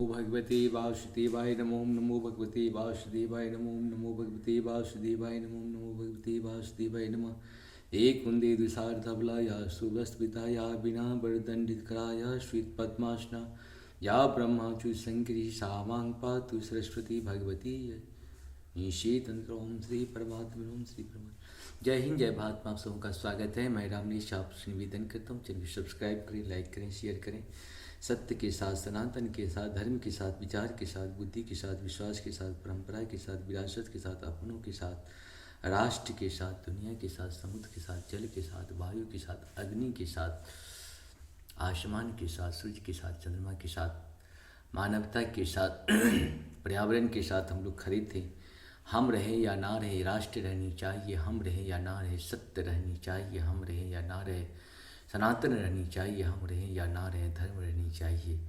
भगवते वासुदेवाय नमो नमो भगवते वासुदेवाय नमो नमो भगवते वासुदेवाय नमो भगवते वासुदेवाय नमः। एक कुंदे दुसारधवलाया सुवस्त्रिताया बिना वरदंडितकराया श्वेत पद्मासना या ब्रह्माचु शंकरी सामांग पातु सरस्वती भगवती निषेतंत्र। ओम श्री परमात्मा ओम श्री परमात्मा। जय हिंद जय भारत। आप सबका स्वागत है। मैं रामनीश आपसे निवेदन करता हूँ, चैनल सब्सक्राइब करें, लाइक करें, शेयर करें। सत्य के साथ, सनातन के साथ, धर्म के साथ, विचार के साथ, बुद्धि के साथ, विश्वास के साथ, परंपरा के साथ, विरासत के साथ, अपनों के साथ, राष्ट्र के साथ, दुनिया के साथ, समुद्र के साथ, जल के साथ, वायु के साथ, अग्नि के साथ, आसमान के साथ, सूर्य के साथ, चंद्रमा के साथ, मानवता के साथ, पर्यावरण के साथ हम लोग खड़े थे। हम रहे या ना रहे, राष्ट्र रहनी चाहिए, हम रहे या ना रहे, सत्य रहनी चाहिए, हम रहे या ना रहे, सनातन रहनी चाहिए, हम रहें या ना रहें, धर्म रहनी चाहिए।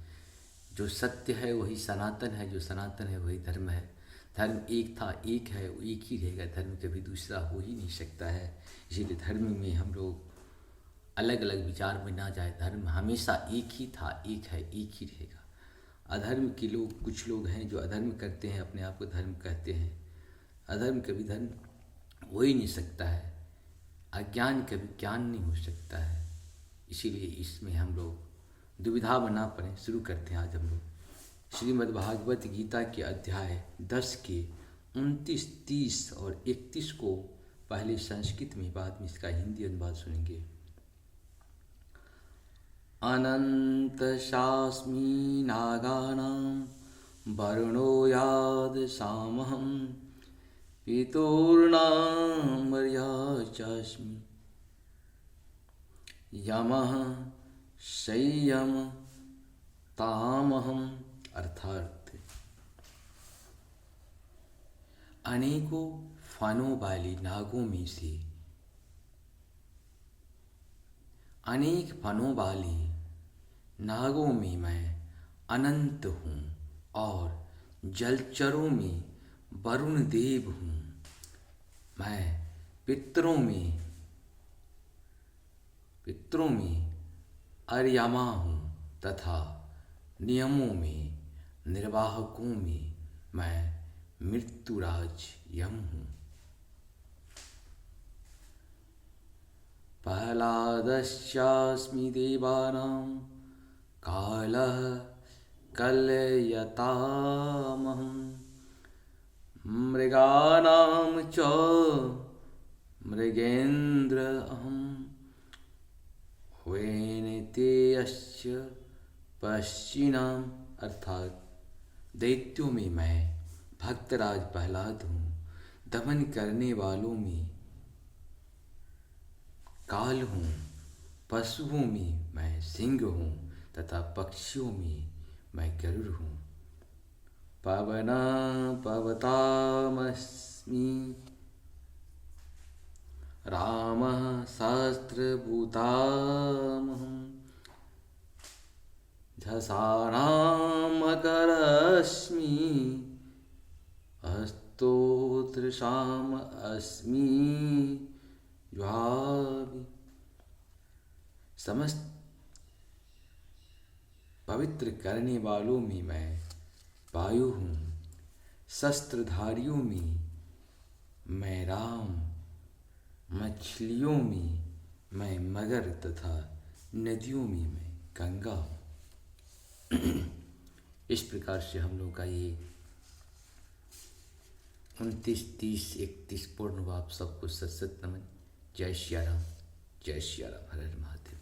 जो सत्य है वही सनातन है, जो सनातन है वही धर्म है। धर्म एक था, एक है, वो एक ही रहेगा। धर्म कभी दूसरा हो ही नहीं सकता है। इसीलिए धर्म में हम लोग अलग अलग विचार में ना जाए। धर्म हमेशा एक ही था, एक है, एक ही रहेगा। अधर्म के लोग, कुछ लोग हैं जो अधर्म करते हैं, अपने आप को धर्म कहते हैं। अधर्म कभी धर्म हो ही नहीं सकता है। अज्ञान कभी ज्ञान नहीं हो सकता है। इसीलिए इसमें हम लोग दुविधा में ना पड़े। शुरू करते हैं आज हम लोग श्रीमद् भागवत गीता के अध्याय 10 के 29, 30 और 31 को पहले संस्कृत में, बाद में इसका हिंदी अनुवाद सुनेंगे। अनंत शास्मी नागानां वरुणो याद सामहं पितॄणां मर्याचास्मि यमः संयम तामहम। अर्थात अनेकों फनों वाली नागों में से, अनेक फनों वाली नागों में मैं अनंत हूँ और जलचरों में वरुण देव हूँ। मैं पितरों में अर्यमा हूँ तथा नियमों में, निर्वाहकों में मैं मृत्युराज यम हूँ। प्रह्लादश्चास्मि देवानां कालः कलयतामहं मृगाणां च मृगेन्द्र अहम् वैनतेयस्य पश्चिनाम। अर्थात दैत्यों में मैं भक्तराज प्रहलाद हूँ, दमन करने वालों में काल हूँ, पशुओं में मैं सिंह हूँ तथा पक्षियों में मैं गरुड़ हूँ। पवना पवतामस्मि रामः सहस्रभूतामहं झषाणां मकरस्मि स्तोत्रशाम अस्मि ज्वावि। समस्त पवित्र करने वालों में मैं वायु हूँ, शस्त्रधारियों में मैं राम, मछलियों में मैं मगर तथा नदियों में मैं गंगा हूँ। इस प्रकार से हम लोग का ये 29, 30, 31 पूर्ण आप सबको सत सत नमन। जय श्री राम, जय श्री राम, हर हर महादेव।